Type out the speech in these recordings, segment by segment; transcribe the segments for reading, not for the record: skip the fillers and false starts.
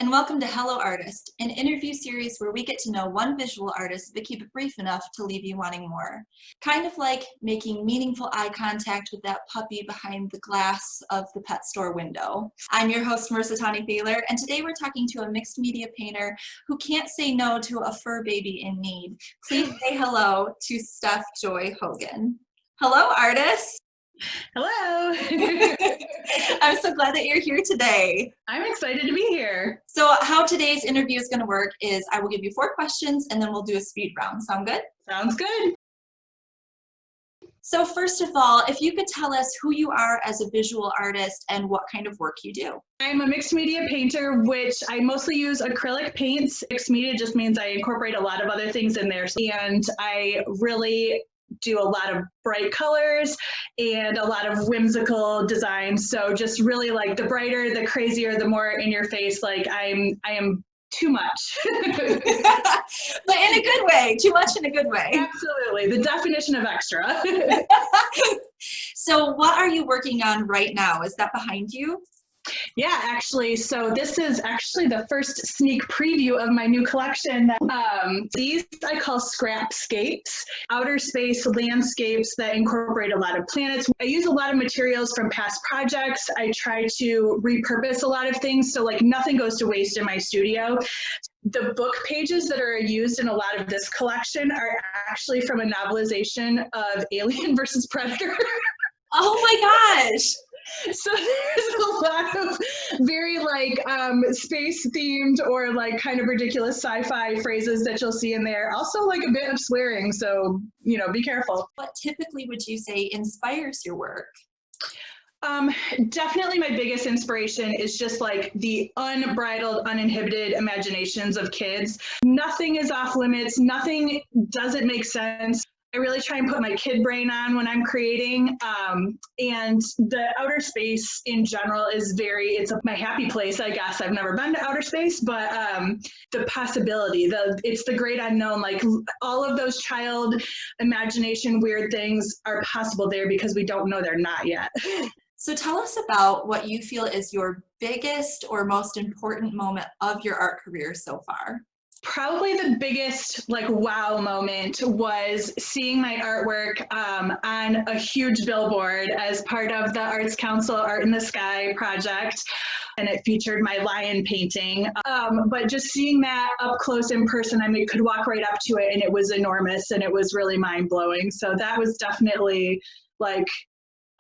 and welcome to Hello Artist, an interview series where we get to know one visual artist but keep it brief enough to leave you wanting more. Kind of like making meaningful eye contact with that puppy behind the glass of the pet store window. I'm your host, Marissa Thaler, and today we're talking to a mixed media painter who can't say no to a fur baby in need. Please say hello to Steph Joy Hogan. Hello, artist. Hello. I'm so glad that you're here today. I'm excited to be here. So how today's interview is going to work is I will give you 4 questions and then we'll do a speed round. Sound good? Sounds good. So first of all, if you could tell us who you are as a visual artist and what kind of work you do. I'm a mixed media painter, which I mostly use acrylic paints. Mixed media just means I incorporate a lot of other things in there. And I really do a lot of bright colors and a lot of whimsical designs. So just really like the brighter, the crazier, the more in your face, like I am too much. But in a good way, too much in a good way. Absolutely, the definition of extra. So what are you working on right now? Is that behind you? Yeah, actually, so this is actually the first sneak preview of my new collection. These I call scrapscapes, outer space landscapes that incorporate a lot of planets. I use a lot of materials from past projects. I try to repurpose a lot of things, so like nothing goes to waste in my studio. The book pages that are used in a lot of this collection are actually from a novelization of Alien versus Predator. Oh my gosh! So there's a lot of very like space themed or like kind of ridiculous sci-fi phrases that you'll see in there. Also like a bit of swearing, so be careful. What typically would you say inspires your work? Definitely my biggest inspiration is just like the unbridled, uninhibited imaginations of kids. Nothing is off limits. Nothing doesn't make sense. I really try and put my kid brain on when I'm creating, and the outer space in general is it's my happy place, I guess. I've never been to outer space, but the possibility, it's the great unknown, like all of those child imagination weird things are possible there because we don't know they're not yet. So tell us about what you feel is your biggest or most important moment of your art career so far. Probably the biggest like wow moment was seeing my artwork on a huge billboard as part of the Arts Council Art in the Sky project, and it featured my lion painting. But just seeing that up close in person, I mean, could walk right up to it and it was enormous and it was really mind-blowing. So that was definitely like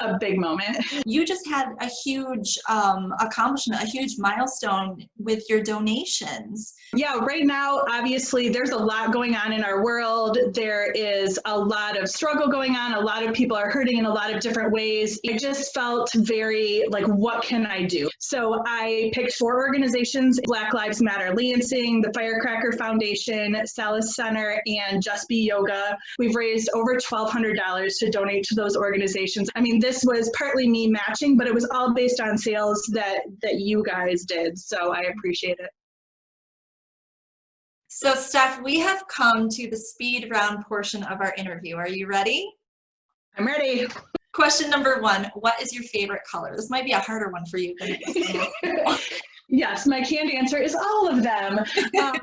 a big moment. You just had a huge accomplishment, a huge milestone with your donations. Yeah, right now, obviously, there's a lot going on in our world. There is a lot of struggle going on. A lot of people are hurting in a lot of different ways. I just felt very like, what can I do? So I picked 4 organizations: Black Lives Matter Lansing, the Firecracker Foundation, Salis Center, and Just Be Yoga. We've raised over $1,200 to donate to those organizations. I mean, this was partly me matching, but it was all based on sales that you guys did. So I appreciate it. So Steph, we have come to the speed round portion of our interview. Are you ready? I'm ready. Question number 1, what is your favorite color? This might be a harder one for you than it was. Yes, my canned answer is all of them. But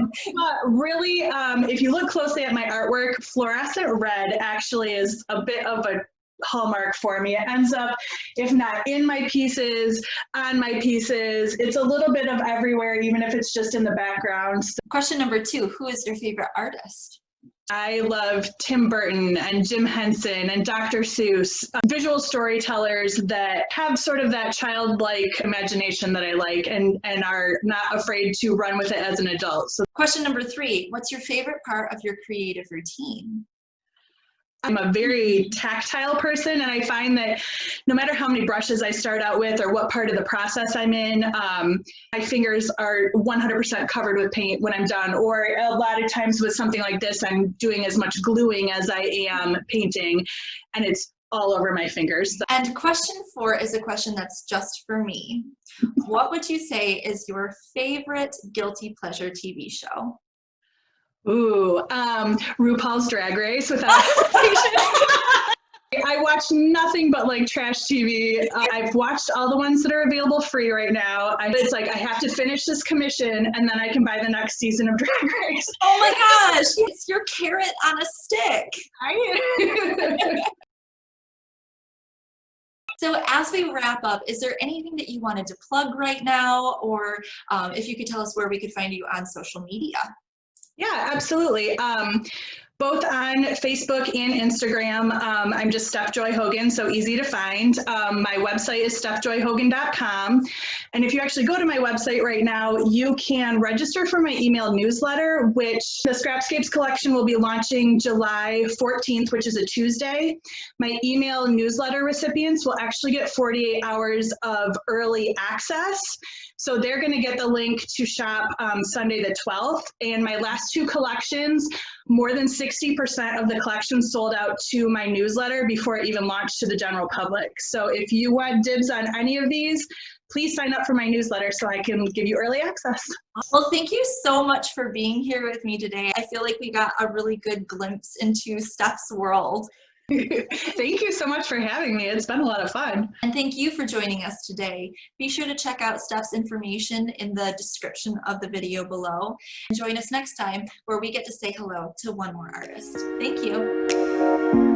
really, if you look closely at my artwork, fluorescent red actually is a bit of a hallmark for me. It ends up, if not in my pieces, on my pieces. It's a little bit of everywhere, even if it's just in the background. Question number 2, who is your favorite artist? I love Tim Burton and Jim Henson and Dr. Seuss, visual storytellers that have sort of that childlike imagination that I like and are not afraid to run with it as an adult. So, question number 3, what's your favorite part of your creative routine? I'm a very tactile person, and I find that no matter how many brushes I start out with or what part of the process I'm in, my fingers are 100% covered with paint when I'm done. Or a lot of times with something like this, I'm doing as much gluing as I am painting, and it's all over my fingers. And question 4 is a question that's just for me. What would you say is your favorite guilty pleasure TV show? Ooh, RuPaul's Drag Race without hesitation. I watch nothing but like trash TV. I've watched all the ones that are available free right now. It's like I have to finish this commission and then I can buy the next season of Drag Race. Oh my gosh, it's your carrot on a stick. So as we wrap up, is there anything that you wanted to plug right now, or if you could tell us where we could find you on social media? Yeah, absolutely. Both on Facebook and Instagram. I'm just Steph Joy Hogan, so easy to find. My website is stephjoyhogan.com. And if you actually go to my website right now, you can register for my email newsletter, which the Scrapscapes collection will be launching July 14th, which is a Tuesday. My email newsletter recipients will actually get 48 hours of early access. So they're going to get the link to shop Sunday the 12th. And my last two collections, more than 60% of the collection sold out to my newsletter before it even launched to the general public. So if you want dibs on any of these, please sign up for my newsletter so I can give you early access. Well, thank you so much for being here with me today. I feel like we got a really good glimpse into Steph's world. Thank you so much for having me. It's been a lot of fun. And thank you for joining us today. Be sure to check out Steph's information in the description of the video below. And join us next time where we get to say hello to one more artist. Thank you.